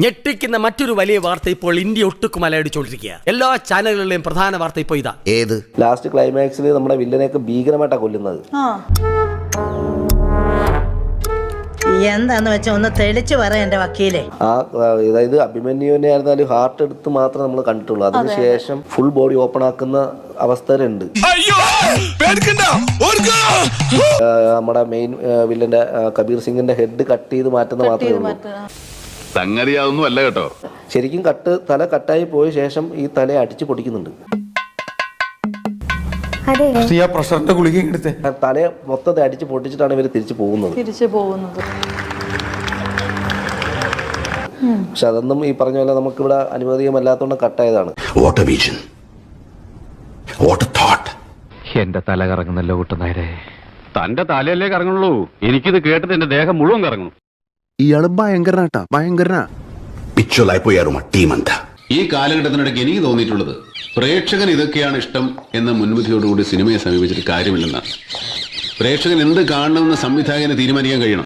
ഞെട്ടിക്കുന്ന മറ്റൊരു വലിയ വാർത്ത ഇപ്പോൾ ഇന്ത്യ ഒട്ടുക്കും അലയടിച്ചോണ്ടിരിക്കുക. എല്ലാ ചാനലുകളിലെയും പ്രധാന വാർത്ത ഇപ്പോൾ ഇതാ. ഏത്? ലാസ്റ്റ് ക്ലൈമാക്സിൽ നമ്മുടെ വില്ലനെയൊക്കെ ഭീകരമായിട്ടാണ് കൊല്ലുന്നത്. എന്താന്ന് വെച്ചാ ഒന്ന് തെളിച്ചു പറയാ എന്റെ വക്കീലെ. അതായത് അഭിമന്യുവിനെ ആയിരുന്നാലും ഹാർട്ട് എടുത്ത് മാത്രമേ നമ്മൾ കണ്ടിട്ടുള്ളൂ. അതിനുശേഷം ഫുൾ ബോഡി ഓപ്പൺ ആക്കുന്ന അവസ്ഥയുണ്ട്. നമ്മുടെ മെയിൻ വില്ലന്റെ കബീർ സിംഗിന്റെ ഹെഡ് കട്ട് ചെയ്ത് മാറ്റുന്ന മാത്രമേ ഉള്ളൂ. സംഗതിയാതൊന്നും അല്ല കേട്ടോ. ശരിക്കും തല കട്ടായി പോയ ശേഷം ഈ തല അടിച്ചു പൊടിക്കുന്നുണ്ട്. പ്രഷറിന്റെ ഗുളിക എടുത്തേ. തലയെ മൊത്തത്തെ അടിച്ച് പൊട്ടിച്ചിട്ടാണ് ഇവര് തിരിച്ചു പോകുന്നത്. പക്ഷെ അതൊന്നും ഈ പറഞ്ഞ പോലെ നമുക്കിവിടെ അനുവദീയമല്ലാത്തോണ്ട് കട്ടായതാണ്. എന്റെ തല കറങ്ങുന്നല്ലോ കൂട്ടുന്നേരെ. തന്റെ തലയല്ലേ കറങ്ങുള്ളൂ, എനിക്കിത് കേട്ടിട്ട് എന്റെ ദേഹം മുഴുവൻ കറങ്ങും. ഇയാള് ഭയങ്കരനാട്ടാ, ഭയങ്കരനാ. ഈ കാലഘട്ടത്തിനിടയ്ക്ക് എനിക്ക് തോന്നിയിട്ടുള്ളത് പ്രേക്ഷകൻ ഇതൊക്കെയാണ് ഇഷ്ടം എന്ന മുൻവിധിയോടുകൂടി സിനിമയെ സമീപിച്ചിട്ട് കാര്യമില്ലെന്നാണ്. പ്രേക്ഷകൻ എന്ത് കാണണമെന്ന് സംവിധായകന് തീരുമാനിക്കാൻ കഴിയണം.